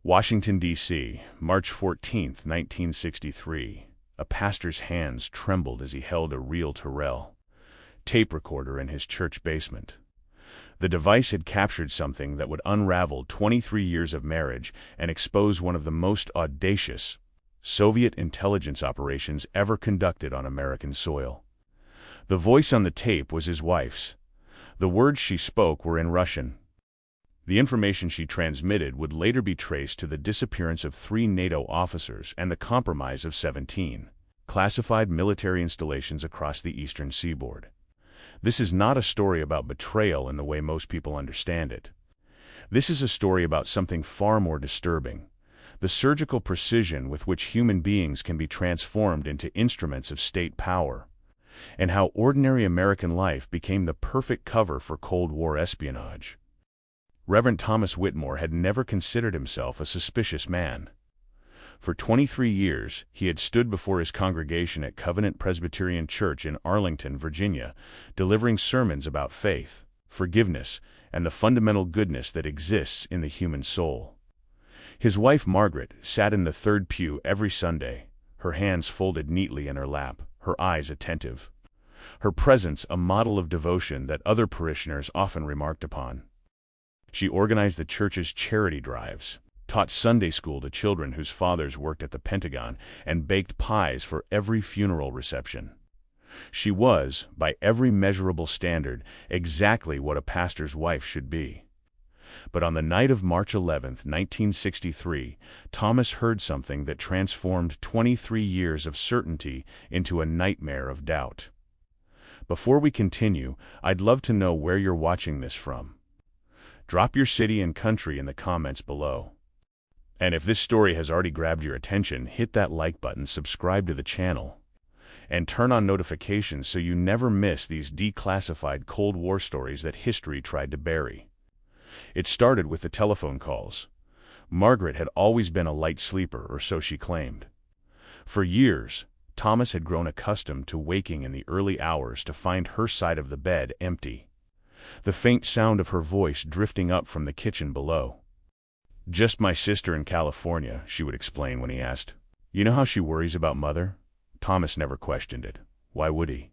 Washington, D.C., March 14, 1963. A pastor's hands trembled as he held a reel-to-reel tape recorder in his church basement. The device had captured something that would unravel 23 years of marriage and expose one of the most audacious Soviet intelligence operations ever conducted on American soil. The voice on the tape was his wife's. The words she spoke were in Russian. The information she transmitted would later be traced to the disappearance of 3 NATO officers and the compromise of 17 classified military installations across the eastern seaboard. This is not a story about betrayal in the way most people understand it. This is a story about something far more disturbing: the surgical precision with which human beings can be transformed into instruments of state power, and how ordinary American life became the perfect cover for Cold War espionage. Reverend Thomas Whitmore had never considered himself a suspicious man. For 23 years, he had stood before his congregation at Covenant Presbyterian Church in Arlington, Virginia, delivering sermons about faith, forgiveness, and the fundamental goodness that exists in the human soul. His wife Margaret sat in the third pew every Sunday, her hands folded neatly in her lap, her eyes attentive. Her presence a model of devotion that other parishioners often remarked upon. She organized the church's charity drives, taught Sunday school to children whose fathers worked at the Pentagon, and baked pies for every funeral reception. She was, by every measurable standard, exactly what a pastor's wife should be. But on the night of March 11, 1963, Thomas heard something that transformed 23 years of certainty into a nightmare of doubt. Before we continue, I'd love to know where you're watching this from. Drop your city and country in the comments below. And if this story has already grabbed your attention, hit that like button, subscribe to the channel, and turn on notifications so you never miss these declassified Cold War stories that history tried to bury. It started with the telephone calls. Margaret had always been a light sleeper, or so she claimed. For years, Thomas had grown accustomed to waking in the early hours to find her side of the bed empty, the faint sound of her voice drifting up from the kitchen below. "Just my sister in California," she would explain when he asked. "You know how she worries about Mother?" Thomas never questioned it. Why would he?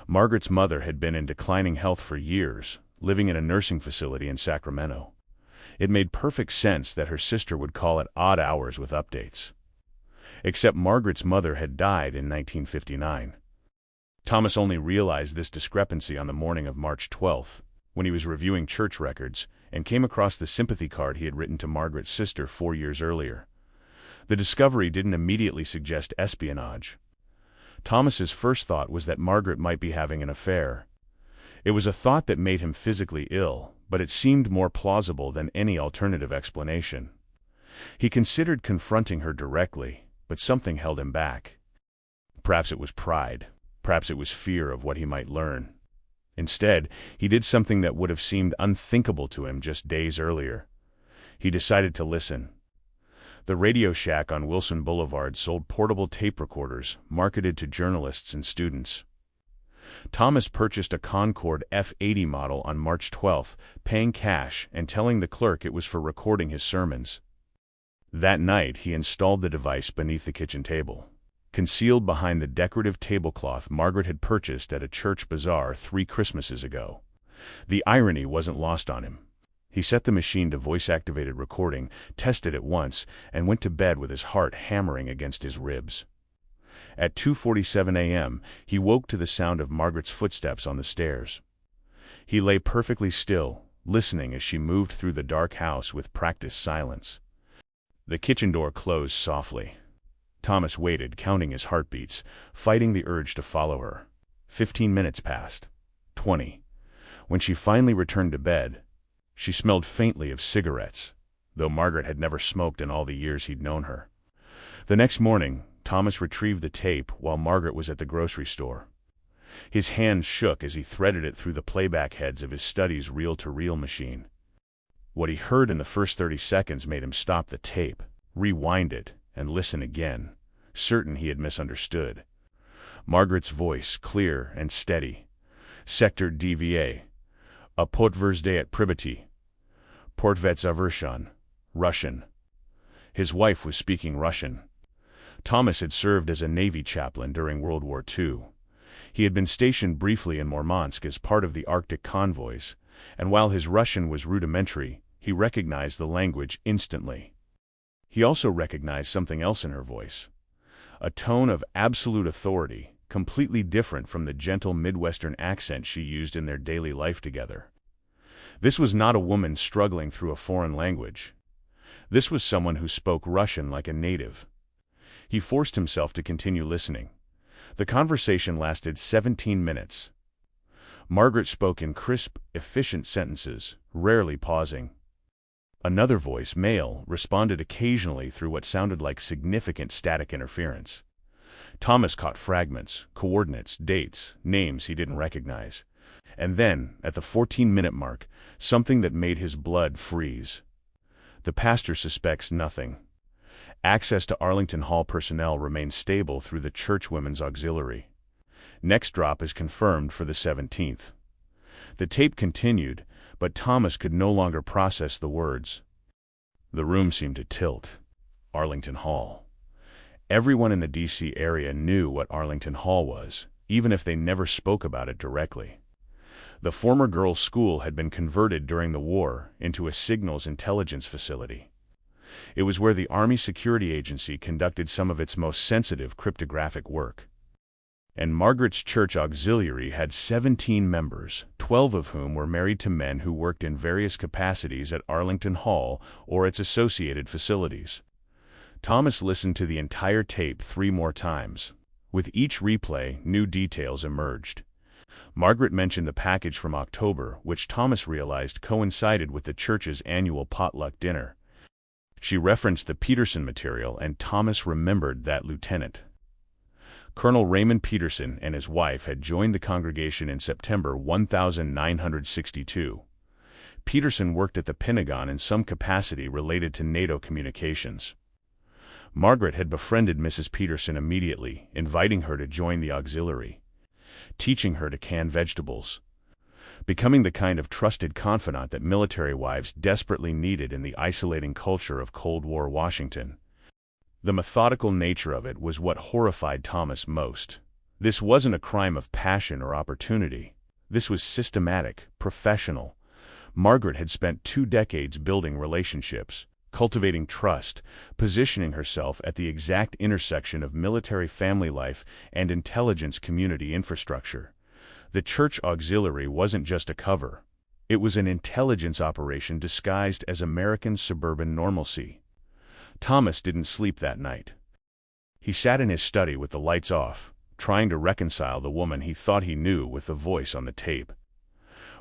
Margaret's mother had been in declining health for years, living in a nursing facility in Sacramento. It made perfect sense that her sister would call at odd hours with updates. Except Margaret's mother had died in 1959. Thomas only realized this discrepancy on the morning of March 12th, when he was reviewing church records and came across the sympathy card he had written to Margaret's sister 4 years earlier. The discovery didn't immediately suggest espionage. Thomas's first thought was that Margaret might be having an affair. It was a thought that made him physically ill, but it seemed more plausible than any alternative explanation. He considered confronting her directly, but something held him back. Perhaps it was pride. Perhaps it was fear of what he might learn. Instead, he did something that would have seemed unthinkable to him just days earlier. He decided to listen. The Radio Shack on Wilson Boulevard sold portable tape recorders marketed to journalists and students. Thomas purchased a Concorde F80 model on March 12th, paying cash and telling the clerk it was for recording his sermons. That night, he installed the device beneath the kitchen table, concealed behind the decorative tablecloth Margaret had purchased at a church bazaar 3 Christmases ago. The irony wasn't lost on him. He set the machine to voice-activated recording, tested it once, and went to bed with his heart hammering against his ribs. At 2:47 a.m., he woke to the sound of Margaret's footsteps on the stairs. He lay perfectly still, listening as she moved through the dark house with practiced silence. The kitchen door closed softly. Thomas waited, counting his heartbeats, fighting the urge to follow her. 15 minutes passed. 20. When she finally returned to bed, she smelled faintly of cigarettes, though Margaret had never smoked in all the years he'd known her. The next morning, Thomas retrieved the tape while Margaret was at the grocery store. His hands shook as he threaded it through the playback heads of his study's reel-to-reel machine. What he heard in the first 30 seconds made him stop the tape, rewind it, and listen again, certain he had misunderstood. Margaret's voice, clear and steady. "Sector DVA. A potvrzde at Pribyti. Portvets Avershan." Russian. His wife was speaking Russian. Thomas had served as a Navy chaplain during World War II. He had been stationed briefly in Murmansk as part of the Arctic convoys, and while his Russian was rudimentary, he recognized the language instantly. He also recognized something else in her voice. A tone of absolute authority, completely different from the gentle Midwestern accent she used in their daily life together. This was not a woman struggling through a foreign language. This was someone who spoke Russian like a native. He forced himself to continue listening. The conversation lasted 17 minutes. Margaret spoke in crisp, efficient sentences, rarely pausing. Another voice, male, responded occasionally through what sounded like significant static interference. Thomas caught fragments, coordinates, dates, names he didn't recognize. And then, at the 14-minute mark, something that made his blood freeze. The pastor suspects nothing. Access to Arlington Hall personnel remains stable through the Church Women's Auxiliary. Next drop is confirmed for the 17th. The tape continued, but Thomas could no longer process the words. The room seemed to tilt. Arlington Hall. Everyone in the D.C. area knew what Arlington Hall was, even if they never spoke about it directly. The former girls' school had been converted during the war into a signals intelligence facility. It was where the Army Security Agency conducted some of its most sensitive cryptographic work. And Margaret's church auxiliary had 17 members, 12 of whom were married to men who worked in various capacities at Arlington Hall or its associated facilities. Thomas listened to the entire tape 3 more times. With each replay, new details emerged. Margaret mentioned the package from October, which Thomas realized coincided with the church's annual potluck dinner. She referenced the Peterson material, and Thomas remembered that lieutenant. Colonel Raymond Peterson and his wife had joined the congregation in September 1962. Peterson worked at the Pentagon in some capacity related to NATO communications. Margaret had befriended Mrs. Peterson immediately, inviting her to join the auxiliary, teaching her to can vegetables, becoming the kind of trusted confidant that military wives desperately needed in the isolating culture of Cold War Washington. The methodical nature of it was what horrified Thomas most. This wasn't a crime of passion or opportunity. This was systematic, professional. Margaret had spent 2 decades building relationships, cultivating trust, positioning herself at the exact intersection of military family life and intelligence community infrastructure. The church auxiliary wasn't just a cover. It was an intelligence operation disguised as American suburban normalcy. Thomas didn't sleep that night. He sat in his study with the lights off, trying to reconcile the woman he thought he knew with the voice on the tape.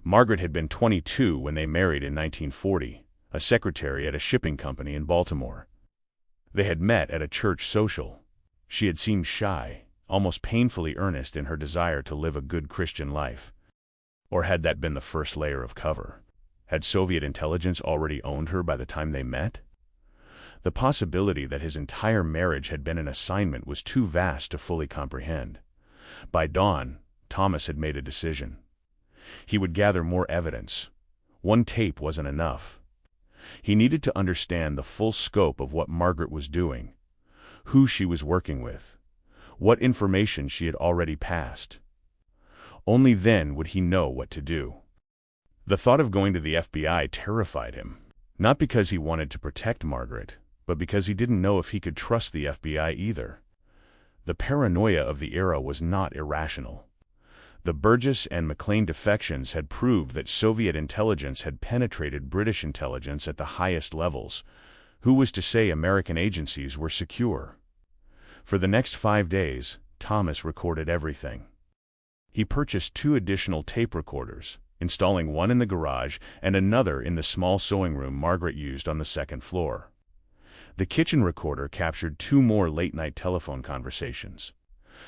Margaret had been 22 when they married in 1940, a secretary at a shipping company in Baltimore. They had met at a church social. She had seemed shy, almost painfully earnest in her desire to live a good Christian life. Or had that been the first layer of cover? Had Soviet intelligence already owned her by the time they met? The possibility that his entire marriage had been an assignment was too vast to fully comprehend. By dawn, Thomas had made a decision. He would gather more evidence. One tape wasn't enough. He needed to understand the full scope of what Margaret was doing, who she was working with, what information she had already passed. Only then would he know what to do. The thought of going to the FBI terrified him, not because he wanted to protect Margaret, but because he didn't know if he could trust the FBI either. The paranoia of the era was not irrational. The Burgess and McLean defections had proved that Soviet intelligence had penetrated British intelligence at the highest levels. Who was to say American agencies were secure? For the next 5 days, Thomas recorded everything. He purchased 2 additional tape recorders, installing one in the garage and another in the small sewing room Margaret used on the 2nd floor. The kitchen recorder captured 2 more late-night telephone conversations.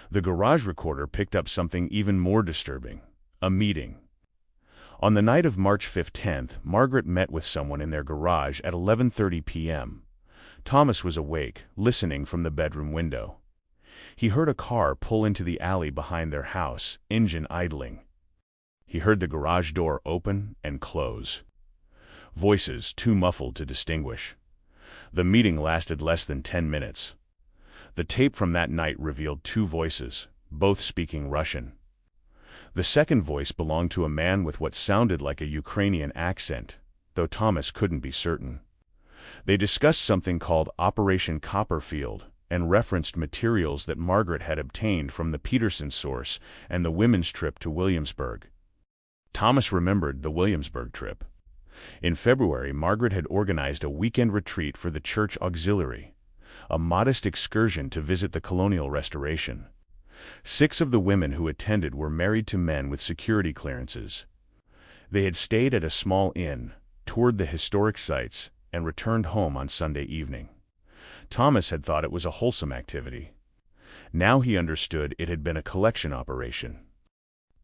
The garage recorder picked up something even more disturbing: a meeting. On the night of March 15th, Margaret met with someone in their garage at 11:30 p.m. Thomas was awake, listening from the bedroom window. He heard a car pull into the alley behind their house, engine idling. He heard the garage door open and close. Voices too muffled to distinguish. The meeting lasted less than 10 minutes. The tape from that night revealed two voices, both speaking Russian. The second voice belonged to a man with what sounded like a Ukrainian accent, though Thomas couldn't be certain. They discussed something called Operation Copperfield and referenced materials that Margaret had obtained from the Peterson source and the women's trip to Williamsburg. Thomas remembered the Williamsburg trip. In February, Margaret had organized a weekend retreat for the church auxiliary, a modest excursion to visit the colonial restoration. 6 of the women who attended were married to men with security clearances. They had stayed at a small inn, toured the historic sites, and returned home on Sunday evening. Thomas had thought it was a wholesome activity. Now he understood it had been a collection operation.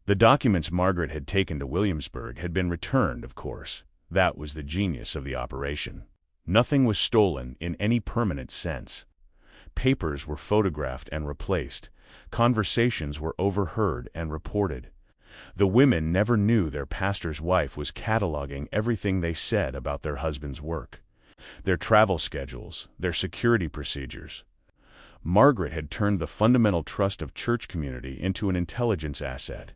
The documents Margaret had taken to Williamsburg had been returned, of course. That was the genius of the operation. Nothing was stolen in any permanent sense. Papers were photographed and replaced. Conversations were overheard and reported. The women never knew their pastor's wife was cataloging everything they said about their husband's work, their travel schedules, their security procedures. Margaret had turned the fundamental trust of church community into an intelligence asset.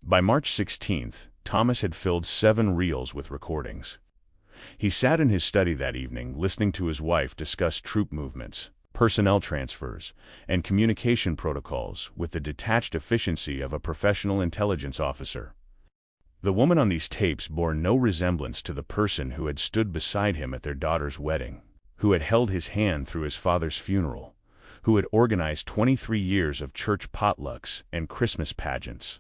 By March 16th, Thomas had filled 7 reels with recordings. He sat in his study that evening listening to his wife discuss troop movements, personnel transfers, and communication protocols with the detached efficiency of a professional intelligence officer. The woman on these tapes bore no resemblance to the person who had stood beside him at their daughter's wedding, who had held his hand through his father's funeral, who had organized 23 years of church potlucks and Christmas pageants.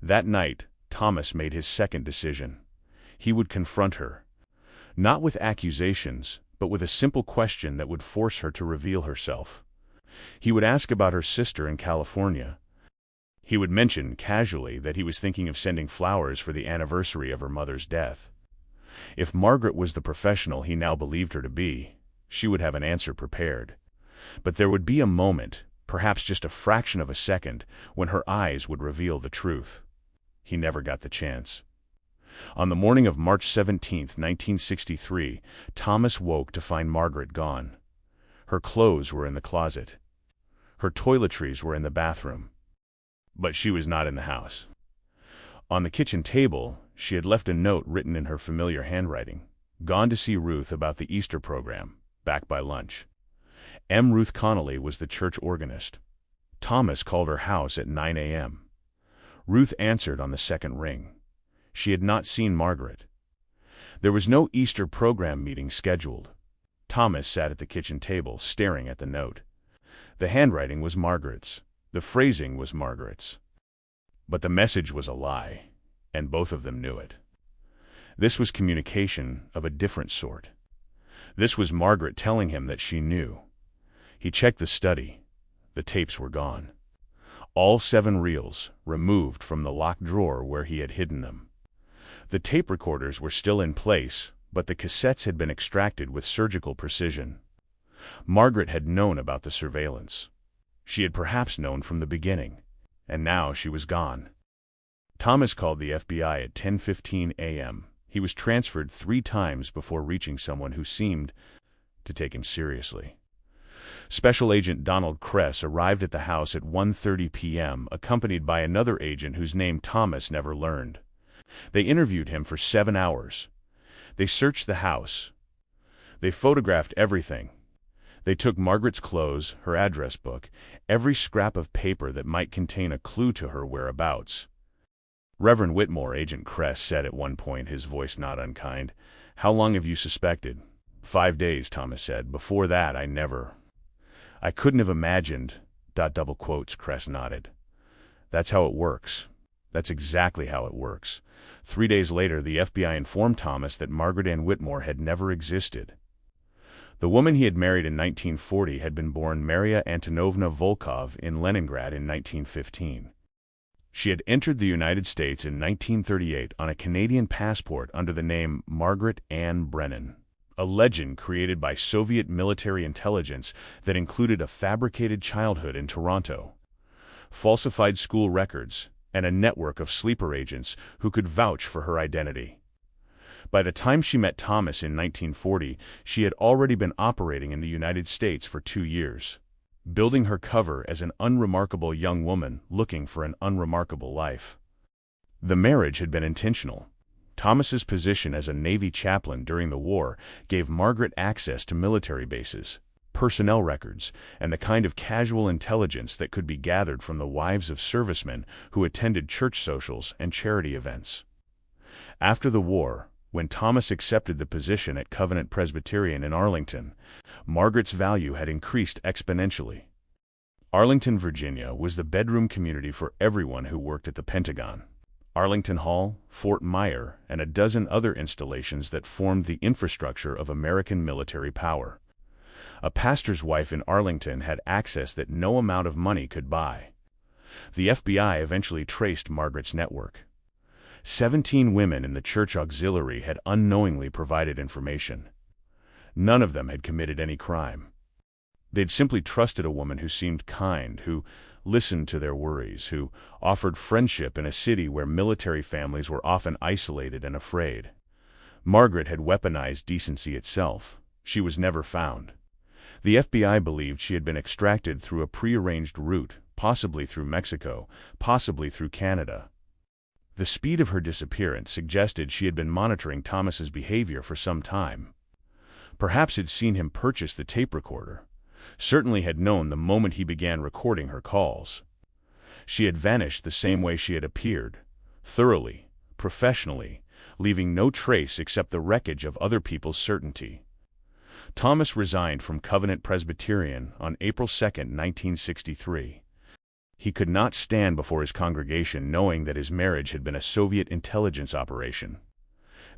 That night, Thomas made his second decision. He would confront her. Not with accusations, but with a simple question that would force her to reveal herself. He would ask about her sister in California. He would mention casually that he was thinking of sending flowers for the anniversary of her mother's death. If Margaret was the professional he now believed her to be, she would have an answer prepared. But there would be a moment, perhaps just a fraction of a second, when her eyes would reveal the truth. He never got the chance. On the morning of March 17, 1963, Thomas woke to find Margaret gone. Her clothes were in the closet. Her toiletries were in the bathroom. But she was not in the house. On the kitchen table, she had left a note written in her familiar handwriting. Gone to see Ruth about the Easter program. Back by lunch. M. Ruth Connolly was the church organist. Thomas called her house at 9 a.m. Ruth answered on the second ring. She had not seen Margaret. There was no Easter program meeting scheduled. Thomas sat at the kitchen table, staring at the note. The handwriting was Margaret's. The phrasing was Margaret's. But the message was a lie, and both of them knew it. This was communication of a different sort. This was Margaret telling him that she knew. He checked the study. The tapes were gone. All 7 reels, removed from the locked drawer where he had hidden them. The tape recorders were still in place, but the cassettes had been extracted with surgical precision. Margaret had known about the surveillance. She had perhaps known from the beginning, and now she was gone. Thomas called the FBI at 10:15 a.m. He was transferred 3 times before reaching someone who seemed to take him seriously. Special Agent Donald Kress arrived at the house at 1:30 p.m., accompanied by another agent whose name Thomas never learned. They interviewed him for 7 hours. They searched the house. They photographed everything. They took Margaret's clothes, her address book, every scrap of paper that might contain a clue to her whereabouts. Reverend Whitmore, Agent Kress said at one point, his voice not unkind. "How long have you suspected?" 5 days, Thomas said. "Before that, I couldn't have imagined, ... Kress nodded. "That's how it works. That's exactly how it works." 3 days later, the FBI informed Thomas that Margaret Ann Whitmore had never existed. The woman he had married in 1940 had been born Maria Antonovna Volkov in Leningrad in 1915. She had entered the United States in 1938 on a Canadian passport under the name Margaret Ann Brennan, a legend created by Soviet military intelligence that included a fabricated childhood in Toronto, falsified school records, and a network of sleeper agents who could vouch for her identity. By the time she met Thomas in 1940, she had already been operating in the United States for 2 years, building her cover as an unremarkable young woman looking for an unremarkable life. The marriage had been intentional. Thomas's position as a Navy chaplain during the war gave Margaret access to military bases, personnel records, and the kind of casual intelligence that could be gathered from the wives of servicemen who attended church socials and charity events. After the war, when Thomas accepted the position at Covenant Presbyterian in Arlington, Margaret's value had increased exponentially. Arlington, Virginia, was the bedroom community for everyone who worked at the Pentagon. Arlington Hall, Fort Myer, and a dozen other installations that formed the infrastructure of American military power. A pastor's wife in Arlington had access that no amount of money could buy. The FBI eventually traced Margaret's network. 17 women in the church auxiliary had unknowingly provided information. None of them had committed any crime. They'd simply trusted a woman who seemed kind, who listened to their worries, who offered friendship in a city where military families were often isolated and afraid. Margaret had weaponized decency itself. She was never found. The FBI believed she had been extracted through a prearranged route, possibly through Mexico, possibly through Canada. The speed of her disappearance suggested she had been monitoring Thomas's behavior for some time. Perhaps had seen him purchase the tape recorder. Certainly had known the moment he began recording her calls. She had vanished the same way she had appeared, thoroughly, professionally, leaving no trace except the wreckage of other people's certainty. Thomas resigned from Covenant Presbyterian on April 2, 1963. He could not stand before his congregation knowing that his marriage had been a Soviet intelligence operation,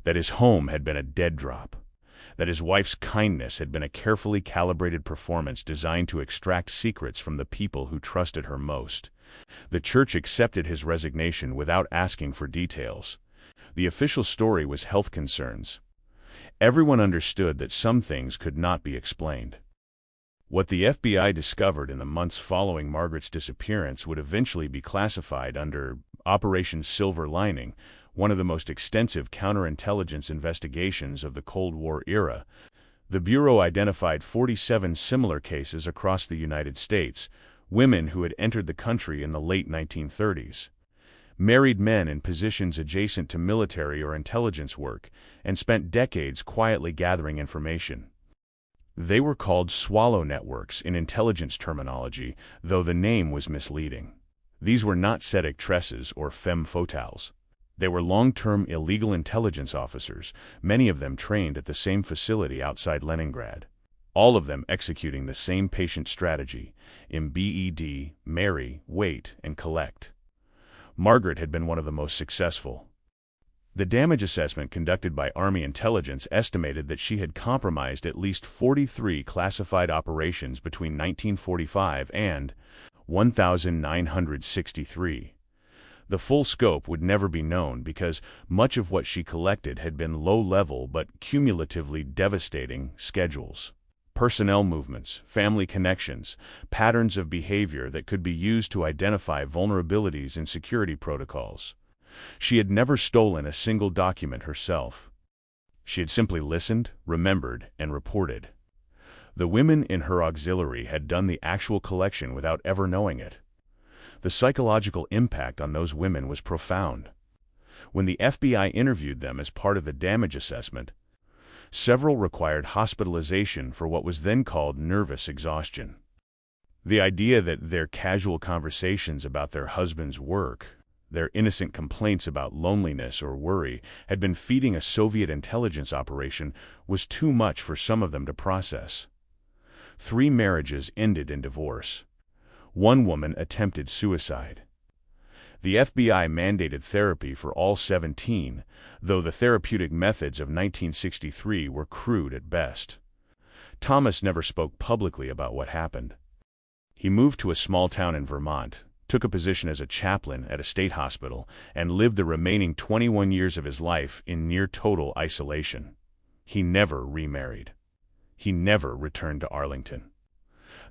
that his home had been a dead drop, that his wife's kindness had been a carefully calibrated performance designed to extract secrets from the people who trusted her most. The church accepted his resignation without asking for details. The official story was health concerns. Everyone understood that some things could not be explained. What the FBI discovered in the months following Margaret's disappearance would eventually be classified under Operation Silver Lining, one of the most extensive counterintelligence investigations of the Cold War era. The Bureau identified 47 similar cases across the United States, women who had entered the country in the late 1930s, married men in positions adjacent to military or intelligence work, and spent decades quietly gathering information. They were called swallow networks in intelligence terminology, though the name was misleading. These were not séductresses or femme fatales. They were long-term illegal intelligence officers, many of them trained at the same facility outside Leningrad, all of them executing the same patient strategy: embed, marry, wait, and collect. Margaret had been one of the most successful. The damage assessment conducted by Army intelligence estimated that she had compromised at least 43 classified operations between 1945 and 1963. The full scope would never be known because much of what she collected had been low-level but cumulatively devastating schedules, personnel movements, family connections, patterns of behavior that could be used to identify vulnerabilities in security protocols. She had never stolen a single document herself. She had simply listened, remembered, and reported. The women in her auxiliary had done the actual collection without ever knowing it. The psychological impact on those women was profound. When the FBI interviewed them as part of the damage assessment, several required hospitalization for what was then called nervous exhaustion. The idea that their casual conversations about their husband's work, their innocent complaints about loneliness or worry, had been feeding a Soviet intelligence operation was too much for some of them to process. 3 marriages ended in divorce. 1 woman attempted suicide. The FBI mandated therapy for all 17, though the therapeutic methods of 1963 were crude at best. Thomas never spoke publicly about what happened. He moved to a small town in Vermont, took a position as a chaplain at a state hospital, and lived the remaining 21 years of his life in near total isolation. He never remarried. He never returned to Arlington.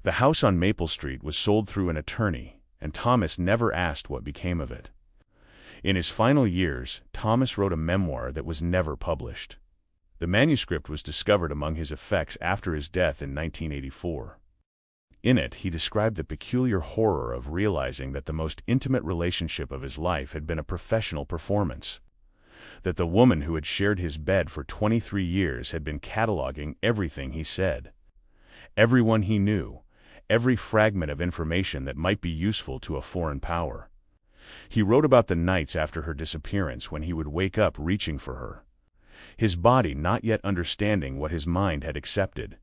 The house on Maple Street was sold through an attorney, and Thomas never asked what became of it. In his final years, Thomas wrote a memoir that was never published. The manuscript was discovered among his effects after his death in 1984. In it, he described the peculiar horror of realizing that the most intimate relationship of his life had been a professional performance. That the woman who had shared his bed for 23 years had been cataloging everything he said. Everyone he knew, every fragment of information that might be useful to a foreign power. He wrote about the nights after her disappearance when he would wake up reaching for her, his body not yet understanding what his mind had accepted.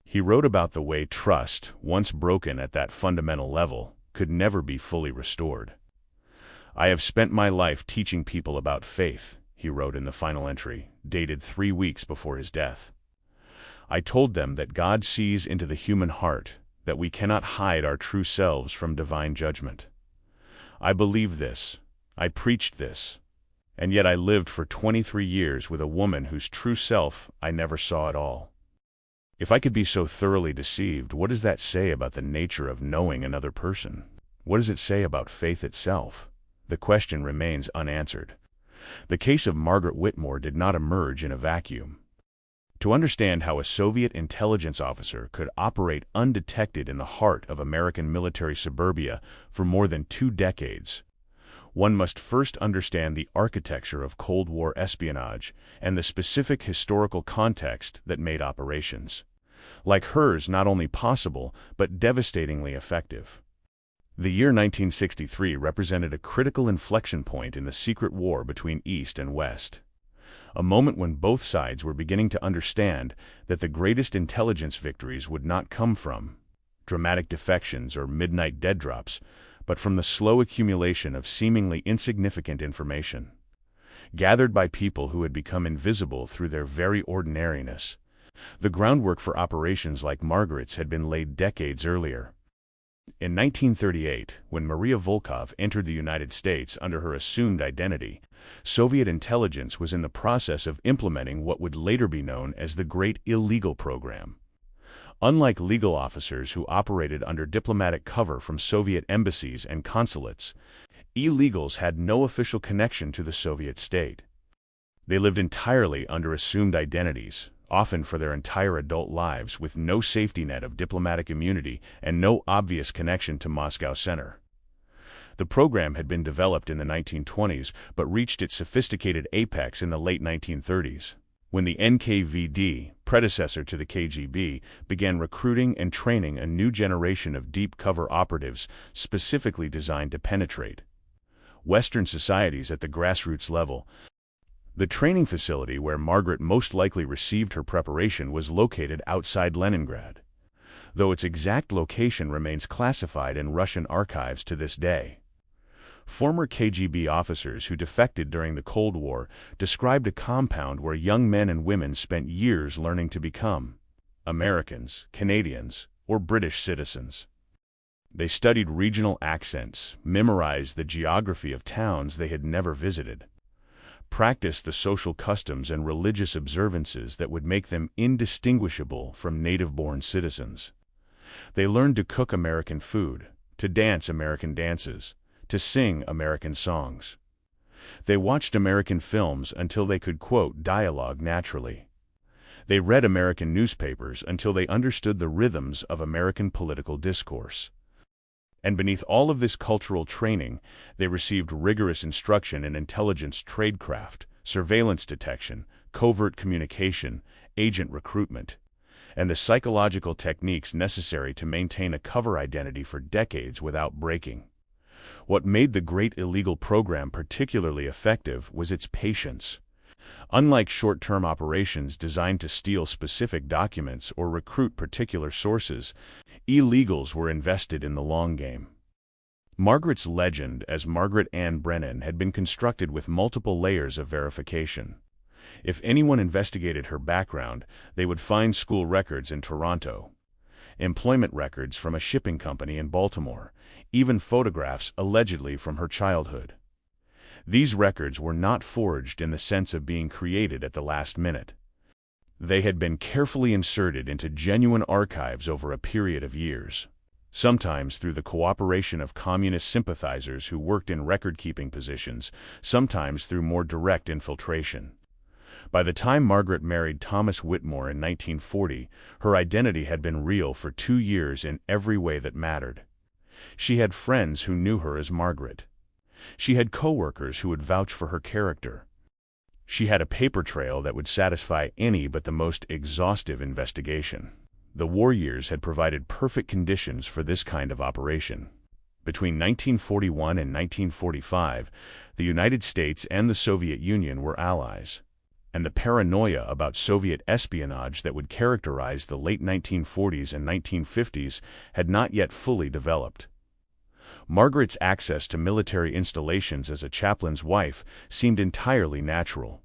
He wrote about the way trust, once broken at that fundamental level, could never be fully restored. "I have spent my life teaching people about faith," he wrote in the final entry, dated 3 weeks before his death. "I told them that God sees into the human heart, that we cannot hide our true selves from divine judgment. I believed this, I preached this, and yet I lived for 23 years with a woman whose true self I never saw at all. If I could be so thoroughly deceived, what does that say about the nature of knowing another person? What does it say about faith itself?" The question remains unanswered. The case of Margaret Whitmore did not emerge in a vacuum. To understand how a Soviet intelligence officer could operate undetected in the heart of American military suburbia for more than 2 decades, one must first understand the architecture of Cold War espionage and the specific historical context that made operations like hers not only possible but devastatingly effective. The year 1963 represented a critical inflection point in the secret war between East and West, a moment when both sides were beginning to understand that the greatest intelligence victories would not come from dramatic defections or midnight dead drops, but from the slow accumulation of seemingly insignificant information, gathered by people who had become invisible through their very ordinariness. The groundwork for operations like Margaret's had been laid decades earlier. In 1938, when Maria Volkov entered the United States under her assumed identity, Soviet intelligence was in the process of implementing what would later be known as the Great Illegal Program. Unlike legal officers who operated under diplomatic cover from Soviet embassies and consulates, illegals had no official connection to the Soviet state. They lived entirely under assumed identities, often for their entire adult lives, with no safety net of diplomatic immunity and no obvious connection to Moscow Center. The program had been developed in the 1920s but reached its sophisticated apex in the late 1930s. When the NKVD, predecessor to the KGB, began recruiting and training a new generation of deep cover operatives specifically designed to penetrate Western societies at the grassroots level. The training facility where Margaret most likely received her preparation was located outside Leningrad, though its exact location remains classified in Russian archives to this day. Former KGB officers who defected during the Cold War described a compound where young men and women spent years learning to become Americans, Canadians, or British citizens. They studied regional accents, memorized the geography of towns they had never visited, practiced the social customs and religious observances that would make them indistinguishable from native-born citizens. They learned to cook American food, to dance American dances, to sing American songs. They watched American films until they could quote dialogue naturally. They read American newspapers until they understood the rhythms of American political discourse. And beneath all of this cultural training, they received rigorous instruction in intelligence tradecraft, surveillance detection, covert communication, agent recruitment, and the psychological techniques necessary to maintain a cover identity for decades without breaking. What made the Great Illegal Program particularly effective was its patience. Unlike short-term operations designed to steal specific documents or recruit particular sources, illegals were invested in the long game. Margaret's legend as Margaret Ann Brennan had been constructed with multiple layers of verification. If anyone investigated her background, they would find school records in Toronto, employment records from a shipping company in Baltimore, even photographs allegedly from her childhood. These records were not forged in the sense of being created at the last minute. They had been carefully inserted into genuine archives over a period of years. sometimes through the cooperation of communist sympathizers who worked in record-keeping positions, sometimes through more direct infiltration. By the time Margaret married Thomas Whitmore in 1940, her identity had been real for 2 years in every way that mattered. She had friends who knew her as Margaret. She had co-workers who would vouch for her character. She had a paper trail that would satisfy any but the most exhaustive investigation. The war years had provided perfect conditions for this kind of operation. Between 1941 and 1945, the United States and the Soviet Union were allies, and the paranoia about Soviet espionage that would characterize the late 1940s and 1950s had not yet fully developed. Margaret's access to military installations as a chaplain's wife seemed entirely natural.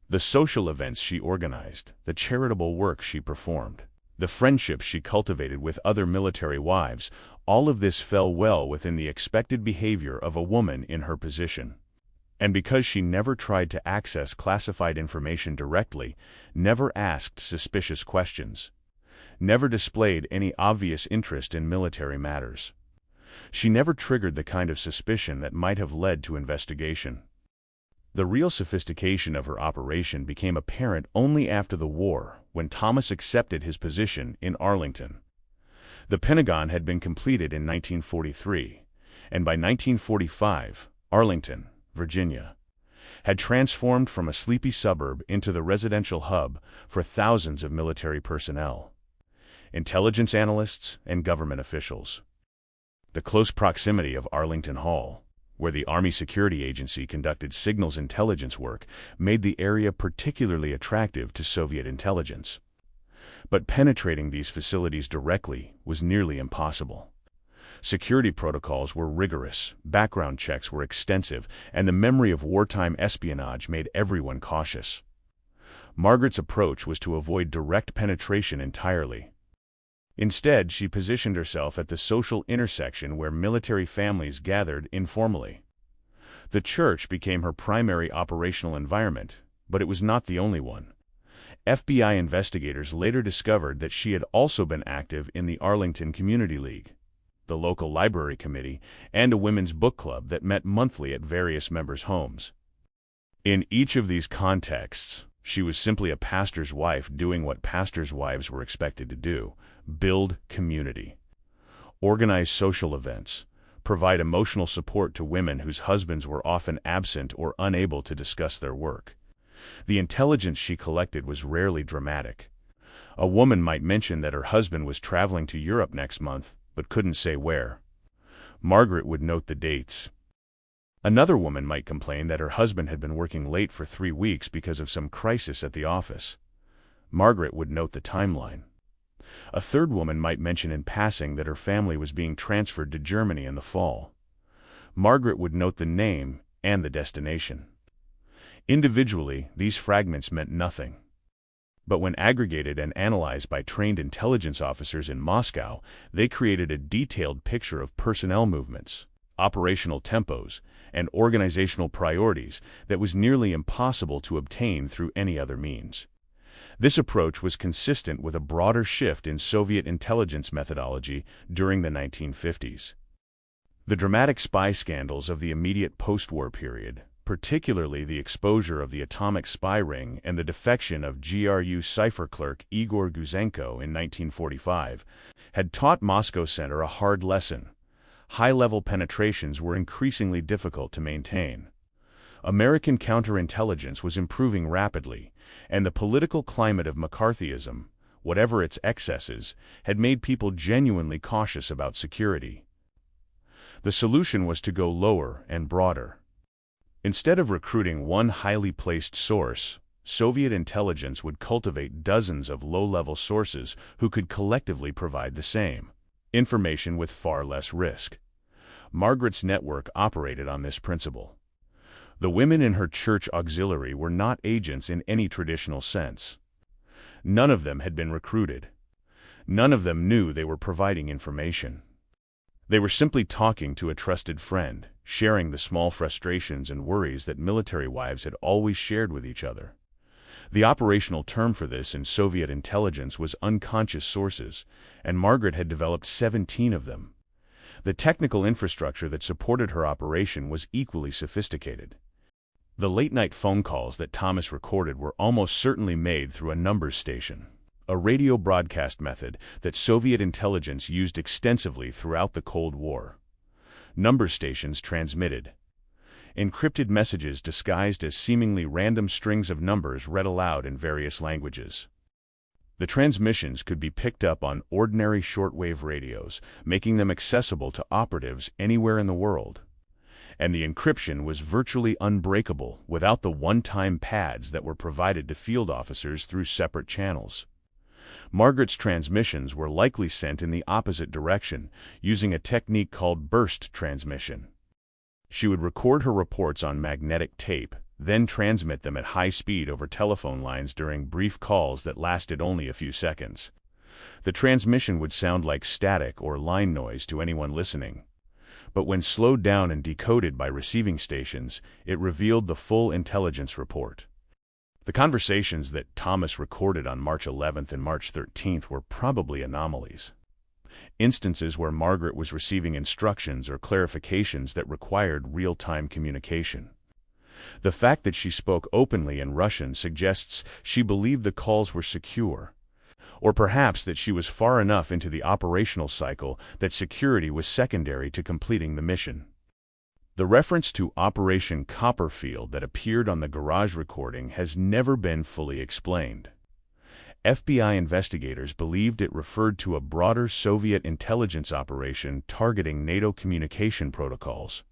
The social events she organized, the charitable work she performed, the friendships she cultivated with other military wives, all of this fell well within the expected behavior of a woman in her position. And because she never tried to access classified information directly, never asked suspicious questions, never displayed any obvious interest in military matters, she never triggered the kind of suspicion that might have led to investigation. The real sophistication of her operation became apparent only after the war, when Thomas accepted his position in Arlington. The Pentagon had been completed in 1943, and by 1945, Arlington, Virginia, had transformed from a sleepy suburb into the residential hub for thousands of military personnel, intelligence analysts, and government officials. The close proximity of Arlington Hall, where the Army Security Agency conducted signals intelligence work, made the area particularly attractive to Soviet intelligence. But penetrating these facilities directly was nearly impossible. Security protocols were rigorous, background checks were extensive, and the memory of wartime espionage made everyone cautious. Margaret's approach was to avoid direct penetration entirely. Instead, she positioned herself at the social intersection where military families gathered informally. The church became her primary operational environment, but it was not the only one. FBI investigators later discovered that she had also been active in the Arlington Community League, the local library committee, and a women's book club that met monthly at various members' homes. In each of these contexts, she was simply a pastor's wife doing what pastors' wives were expected to do: build community, organize social events, provide emotional support to women whose husbands were often absent or unable to discuss their work. The intelligence she collected was rarely dramatic. A woman might mention that her husband was traveling to Europe next month, but couldn't say where. Margaret would note the dates. Another woman might complain that her husband had been working late for 3 weeks because of some crisis at the office. Margaret would note the timeline. A third woman might mention in passing that her family was being transferred to Germany in the fall. Margaret would note the name and the destination. Individually, these fragments meant nothing. But when aggregated and analyzed by trained intelligence officers in Moscow, they created a detailed picture of personnel movements, operational tempos, and organizational priorities that was nearly impossible to obtain through any other means. This approach was consistent with a broader shift in Soviet intelligence methodology during the 1950s. The dramatic spy scandals of the immediate post-war period, particularly the exposure of the atomic spy ring and the defection of GRU cipher clerk Igor Guzenko in 1945, had taught Moscow Center a hard lesson. High-level penetrations were increasingly difficult to maintain. American counterintelligence was improving rapidly, and the political climate of McCarthyism, whatever its excesses, had made people genuinely cautious about security. The solution was to go lower and broader. Instead of recruiting one highly placed source, Soviet intelligence would cultivate dozens of low-level sources who could collectively provide the same information with far less risk. Margaret's network operated on this principle. The women in her church auxiliary were not agents in any traditional sense. None of them had been recruited. None of them knew they were providing information. They were simply talking to a trusted friend, sharing the small frustrations and worries that military wives had always shared with each other. The operational term for this in Soviet intelligence was unconscious sources, and Margaret had developed 17 of them. The technical infrastructure that supported her operation was equally sophisticated. The late-night phone calls that Thomas recorded were almost certainly made through a numbers station, a radio broadcast method that Soviet intelligence used extensively throughout the Cold War. Number stations transmitted encrypted messages disguised as seemingly random strings of numbers read aloud in various languages. The transmissions could be picked up on ordinary shortwave radios, making them accessible to operatives anywhere in the world. And the encryption was virtually unbreakable without the one-time pads that were provided to field officers through separate channels. Margaret's transmissions were likely sent in the opposite direction, using a technique called burst transmission. She would record her reports on magnetic tape, then transmit them at high speed over telephone lines during brief calls that lasted only a few seconds. The transmission would sound like static or line noise to anyone listening. But when slowed down and decoded by receiving stations, it revealed the full intelligence report. The conversations that Thomas recorded on March 11th and March 13th were probably anomalies. Instances where Margaret was receiving instructions or clarifications that required real-time communication. The fact that she spoke openly in Russian suggests she believed the calls were secure, or perhaps that she was far enough into the operational cycle that security was secondary to completing the mission. The reference to Operation Copperfield that appeared on the garage recording has never been fully explained. FBI investigators believed it referred to a broader Soviet intelligence operation targeting NATO communication protocols,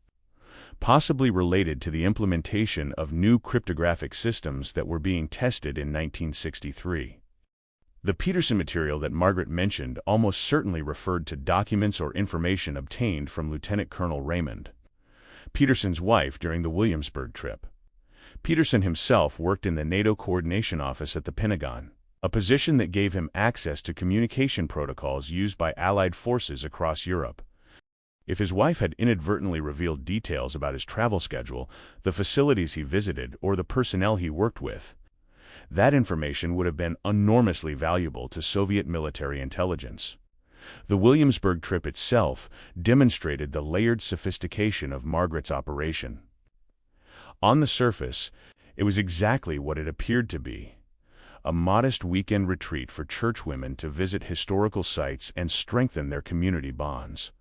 possibly related to the implementation of new cryptographic systems that were being tested in 1963. The Peterson material that Margaret mentioned almost certainly referred to documents or information obtained from Lieutenant Colonel Raymond, Peterson's wife, during the Williamsburg trip. Peterson himself worked in the NATO Coordination Office at the Pentagon, a position that gave him access to communication protocols used by Allied forces across Europe. If his wife had inadvertently revealed details about his travel schedule, the facilities he visited, or the personnel he worked with, that information would have been enormously valuable to Soviet military intelligence. The Williamsburg trip itself demonstrated the layered sophistication of Margaret's operation. On the surface, it was exactly what it appeared to be: a modest weekend retreat for churchwomen to visit historical sites and strengthen their community bonds.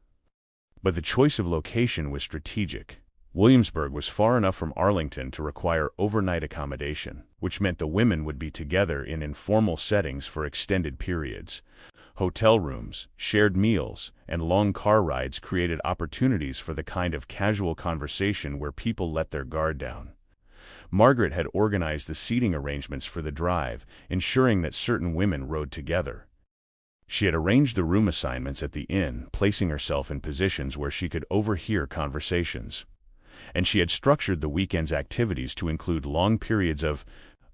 But the choice of location was strategic. Williamsburg was far enough from Arlington to require overnight accommodation, which meant the women would be together in informal settings for extended periods. Hotel rooms, shared meals, and long car rides created opportunities for the kind of casual conversation where people let their guard down. Margaret had organized the seating arrangements for the drive, ensuring that certain women rode together. She had arranged the room assignments at the inn, placing herself in positions where she could overhear conversations. And she had structured the weekend's activities to include long periods of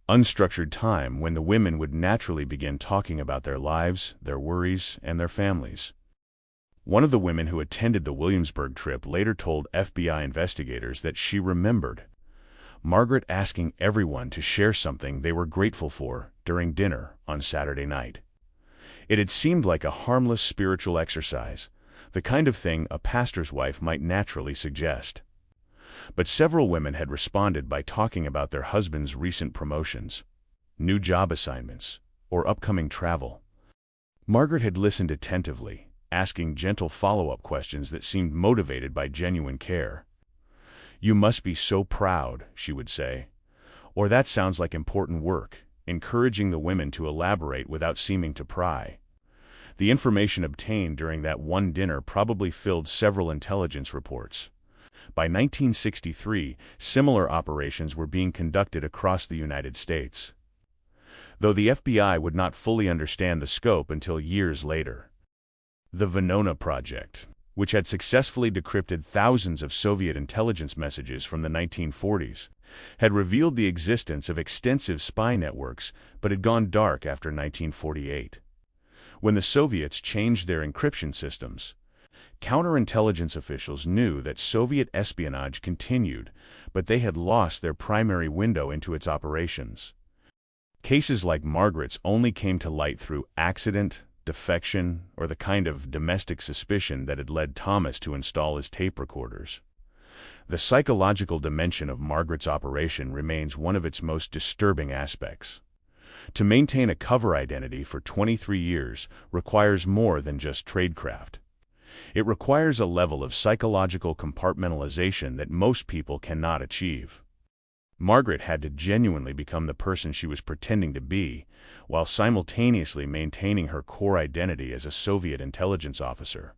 unstructured time when the women would naturally begin talking about their lives, their worries, and their families. One of the women who attended the Williamsburg trip later told FBI investigators that she remembered Margaret asking everyone to share something they were grateful for during dinner on Saturday night. It had seemed like a harmless spiritual exercise, the kind of thing a pastor's wife might naturally suggest. But several women had responded by talking about their husbands' recent promotions, new job assignments, or upcoming travel. Margaret had listened attentively, asking gentle follow-up questions that seemed motivated by genuine care. "You must be so proud," she would say. Or, "That sounds like important work," encouraging the women to elaborate without seeming to pry. The information obtained during that one dinner probably filled several intelligence reports. By 1963, similar operations were being conducted across the United States, though the FBI would not fully understand the scope until years later. The Venona Project, which had successfully decrypted thousands of Soviet intelligence messages from the 1940s, had revealed the existence of extensive spy networks, but had gone dark after 1948. When the Soviets changed their encryption systems, counterintelligence officials knew that Soviet espionage continued, but they had lost their primary window into its operations. Cases like Margaret's only came to light through accident, defection, or the kind of domestic suspicion that had led Thomas to install his tape recorders. The psychological dimension of Margaret's operation remains one of its most disturbing aspects. To maintain a cover identity for 23 years requires more than just tradecraft. It requires a level of psychological compartmentalization that most people cannot achieve. Margaret had to genuinely become the person she was pretending to be, while simultaneously maintaining her core identity as a Soviet intelligence officer.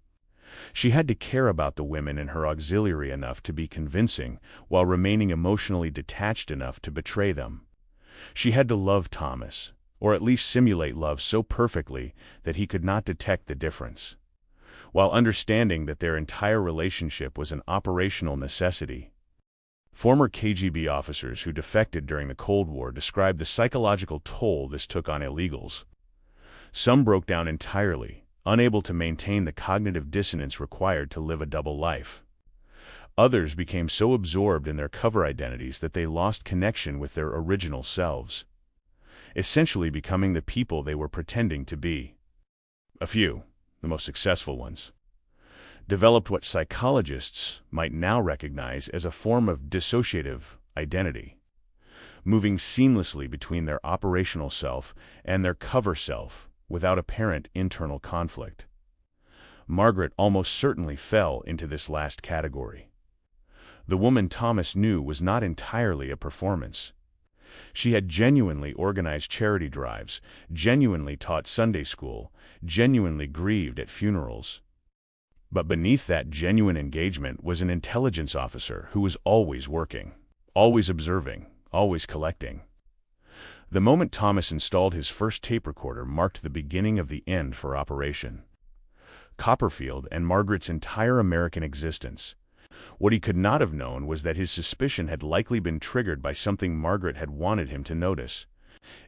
She had to care about the women in her auxiliary enough to be convincing, while remaining emotionally detached enough to betray them. She had to love Thomas, or at least simulate love so perfectly that he could not detect the difference, while understanding that their entire relationship was an operational necessity. Former KGB officers who defected during the Cold War described the psychological toll this took on illegals. Some broke down entirely, unable to maintain the cognitive dissonance required to live a double life. Others became so absorbed in their cover identities that they lost connection with their original selves, essentially becoming the people they were pretending to be. A few, the most successful ones, developed what psychologists might now recognize as a form of dissociative identity, moving seamlessly between their operational self and their cover self without apparent internal conflict. Margaret almost certainly fell into this last category. The woman Thomas knew was not entirely a performance. She had genuinely organized charity drives, genuinely taught Sunday school, genuinely grieved at funerals. But beneath that genuine engagement was an intelligence officer who was always working, always observing, always collecting. The moment Thomas installed his first tape recorder marked the beginning of the end for Operation Copperfield and Margaret's entire American existence. What he could not have known was that his suspicion had likely been triggered by something Margaret had wanted him to notice.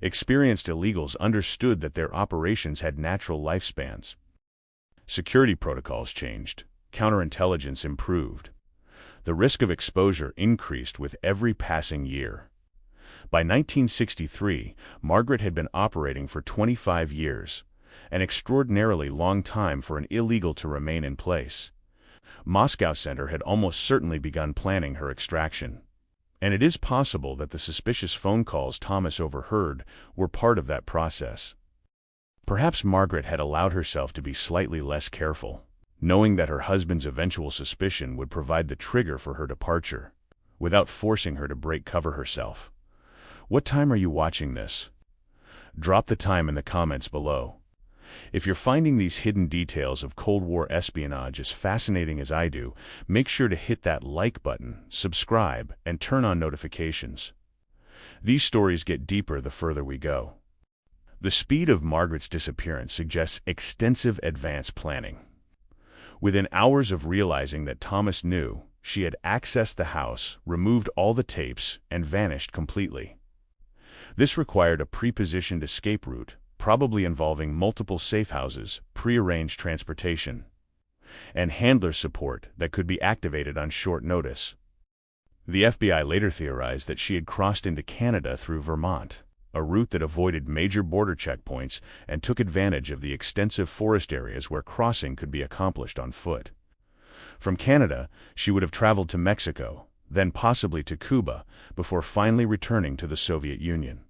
Experienced illegals understood that their operations had natural lifespans. Security protocols changed, counterintelligence improved. The risk of exposure increased with every passing year. By 1963, Margaret had been operating for 25 years, an extraordinarily long time for an illegal to remain in place. Moscow Center had almost certainly begun planning her extraction, and it is possible that the suspicious phone calls Thomas overheard were part of that process. Perhaps Margaret had allowed herself to be slightly less careful, knowing that her husband's eventual suspicion would provide the trigger for her departure, without forcing her to break cover herself. What time are you watching this? Drop the time in the comments below. If you're finding these hidden details of Cold War espionage as fascinating as I do, make sure to hit that like button, subscribe, and turn on notifications. These stories get deeper the further we go. The speed of Margaret's disappearance suggests extensive advance planning. Within hours of realizing that Thomas knew, she had accessed the house, removed all the tapes, and vanished completely. This required a pre-positioned escape route, probably involving multiple safe houses, pre-arranged transportation, and handler support that could be activated on short notice. The FBI later theorized that she had crossed into Canada through Vermont, a route that avoided major border checkpoints and took advantage of the extensive forest areas where crossing could be accomplished on foot. From Canada, she would have traveled to Mexico, then possibly to Cuba, before finally returning to the Soviet Union.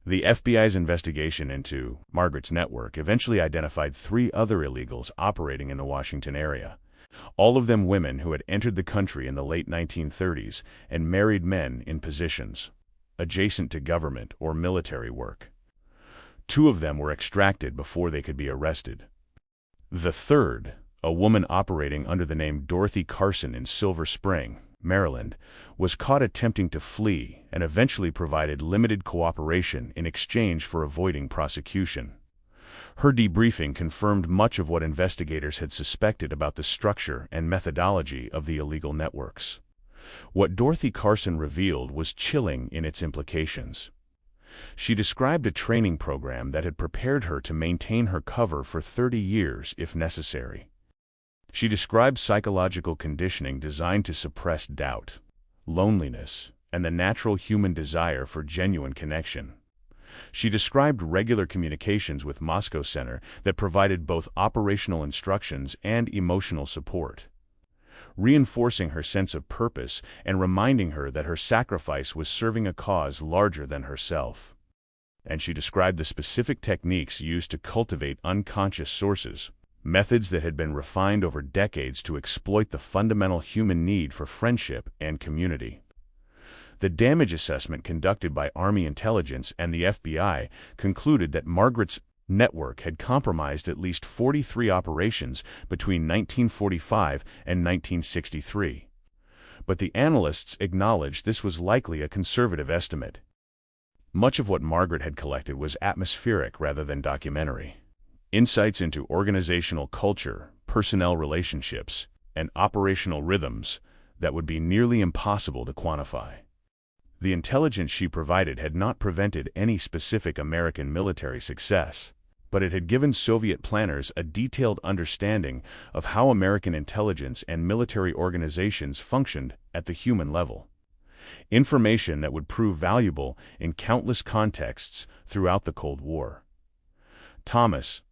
The FBI's investigation into Margaret's network eventually identified 3 other illegals operating in the Washington area, all of them women who had entered the country in the late 1930s and married men in positions adjacent to government or military work. 2 of them were extracted before they could be arrested. The third, a woman operating under the name Dorothy Carson in Silver Spring, Maryland, was caught attempting to flee and eventually provided limited cooperation in exchange for avoiding prosecution. Her debriefing confirmed much of what investigators had suspected about the structure and methodology of the illegal networks. What Dorothy Carson revealed was chilling in its implications. She described a training program that had prepared her to maintain her cover for 30 years if necessary. She described psychological conditioning designed to suppress doubt, loneliness, and the natural human desire for genuine connection. She described regular communications with Moscow Center that provided both operational instructions and emotional support, reinforcing her sense of purpose and reminding her that her sacrifice was serving a cause larger than herself. And she described the specific techniques used to cultivate unconscious sources, methods that had been refined over decades to exploit the fundamental human need for friendship and community. The damage assessment conducted by Army intelligence and the FBI concluded that Margaret's network had compromised at least 43 operations between 1945 and 1963. But the analysts acknowledged this was likely a conservative estimate. Much of what Margaret had collected was atmospheric rather than documentary. Insights into organizational culture, personnel relationships, and operational rhythms that would be nearly impossible to quantify. The intelligence she provided had not prevented any specific American military success, but it had given Soviet planners a detailed understanding of how American intelligence and military organizations functioned at the human level. Information that would prove valuable in countless contexts throughout the Cold War. Thomas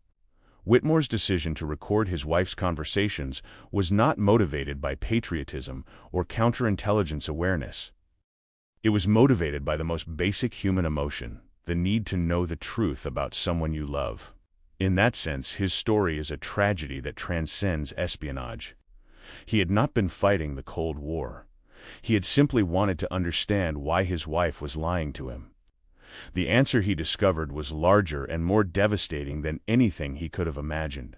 Whitmore's decision to record his wife's conversations was not motivated by patriotism or counterintelligence awareness. It was motivated by the most basic human emotion, the need to know the truth about someone you love. In that sense, his story is a tragedy that transcends espionage. He had not been fighting the Cold War. He had simply wanted to understand why his wife was lying to him. The answer he discovered was larger and more devastating than anything he could have imagined.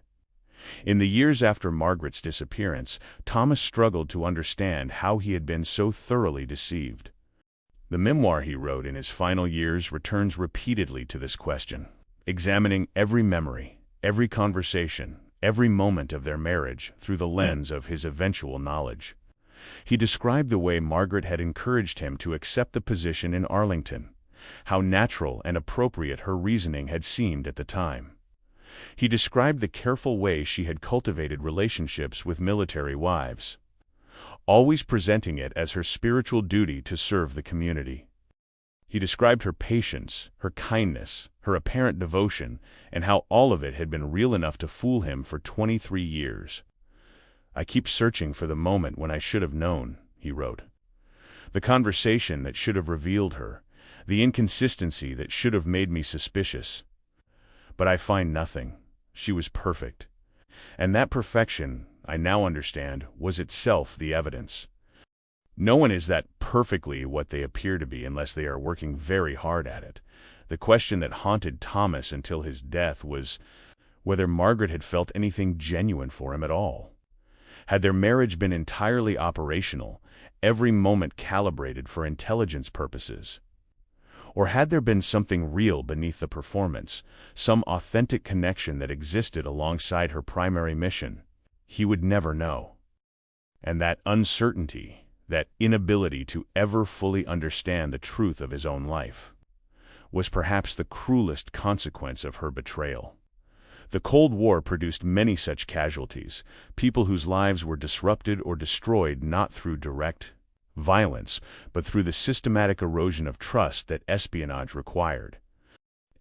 In the years after Margaret's disappearance, Thomas struggled to understand how he had been so thoroughly deceived. The memoir he wrote in his final years returns repeatedly to this question, examining every memory, every conversation, every moment of their marriage through the lens of his eventual knowledge. He described the way Margaret had encouraged him to accept the position in Arlington, how natural and appropriate her reasoning had seemed at the time. He described the careful way she had cultivated relationships with military wives, always presenting it as her spiritual duty to serve the community. He described her patience, her kindness, her apparent devotion, and how all of it had been real enough to fool him for 23 years. "I keep searching for the moment when I should have known," he wrote. "The conversation that should have revealed her, the inconsistency that should have made me suspicious. But I find nothing. She was perfect. And that perfection, I now understand, was itself the evidence. No one is that perfectly what they appear to be unless they are working very hard at it." The question that haunted Thomas until his death was whether Margaret had felt anything genuine for him at all. Had their marriage been entirely operational, every moment calibrated for intelligence purposes? Or had there been something real beneath the performance, some authentic connection that existed alongside her primary mission? He would never know. And that uncertainty, that inability to ever fully understand the truth of his own life, was perhaps the cruelest consequence of her betrayal. The Cold War produced many such casualties, people whose lives were disrupted or destroyed not through direct violence, but through the systematic erosion of trust that espionage required.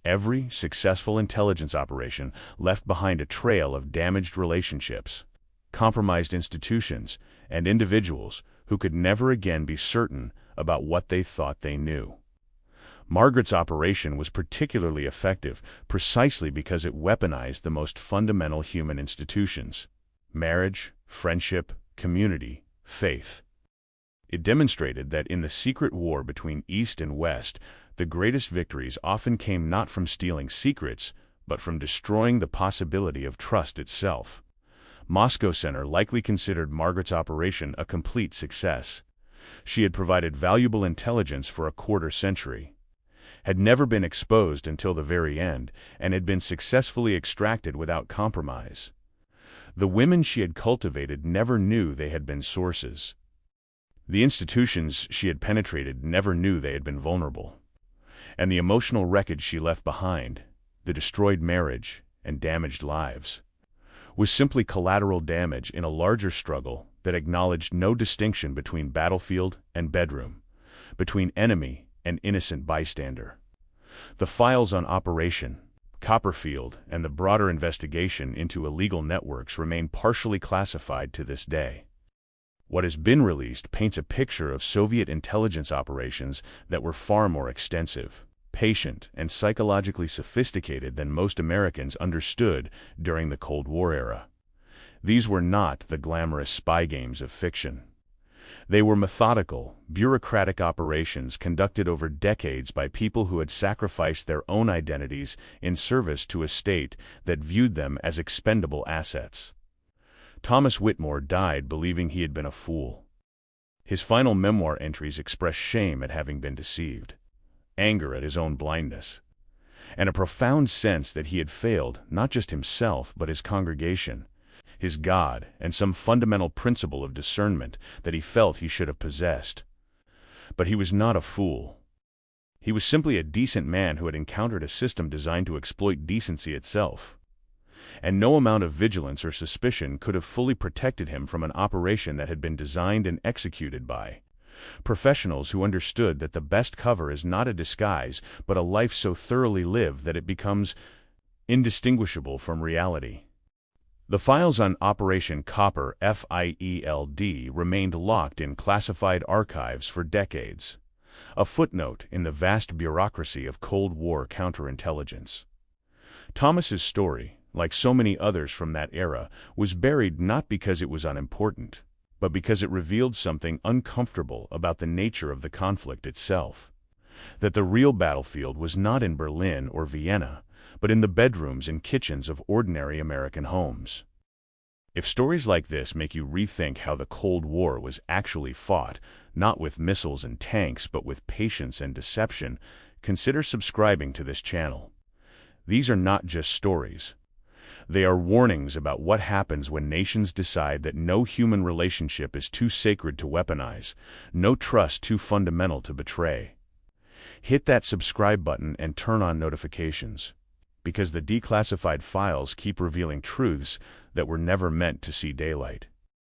Every successful intelligence operation left behind a trail of damaged relationships, compromised institutions, and individuals who could never again be certain about what they thought they knew. Margaret's operation was particularly effective precisely because it weaponized the most fundamental human institutions: marriage, friendship, community, faith. It demonstrated that in the secret war between East and West, the greatest victories often came not from stealing secrets, but from destroying the possibility of trust itself. Moscow Center likely considered Margaret's operation a complete success. She had provided valuable intelligence for a quarter century, had never been exposed until the very end, and had been successfully extracted without compromise. The women she had cultivated never knew they had been sources. The institutions she had penetrated never knew they had been vulnerable. And the emotional wreckage she left behind, the destroyed marriage and damaged lives, was simply collateral damage in a larger struggle that acknowledged no distinction between battlefield and bedroom, between enemy and innocent bystander. The files on Operation Copperfield and the broader investigation into illegal networks remain partially classified to this day. What has been released paints a picture of Soviet intelligence operations that were far more extensive, patient, and psychologically sophisticated than most Americans understood during the Cold War era. These were not the glamorous spy games of fiction. They were methodical, bureaucratic operations conducted over decades by people who had sacrificed their own identities in service to a state that viewed them as expendable assets. Thomas Whitmore died believing he had been a fool. His final memoir entries express shame at having been deceived, anger at his own blindness, and a profound sense that he had failed not just himself but his congregation, his God, and some fundamental principle of discernment that he felt he should have possessed. But he was not a fool. He was simply a decent man who had encountered a system designed to exploit decency itself. And no amount of vigilance or suspicion could have fully protected him from an operation that had been designed and executed by professionals who understood that the best cover is not a disguise, but a life so thoroughly lived that it becomes indistinguishable from reality. The files on Operation Copper Field remained locked in classified archives for decades, a footnote in the vast bureaucracy of Cold War counterintelligence. Thomas's story, like so many others from that era, was buried not because it was unimportant, but because it revealed something uncomfortable about the nature of the conflict itself. That the real battlefield was not in Berlin or Vienna, but in the bedrooms and kitchens of ordinary American homes. If stories like this make you rethink how the Cold War was actually fought, not with missiles and tanks but with patience and deception, consider subscribing to this channel. These are not just stories. They are warnings about what happens when nations decide that no human relationship is too sacred to weaponize, no trust too fundamental to betray. Hit that subscribe button and turn on notifications, because the declassified files keep revealing truths that were never meant to see daylight.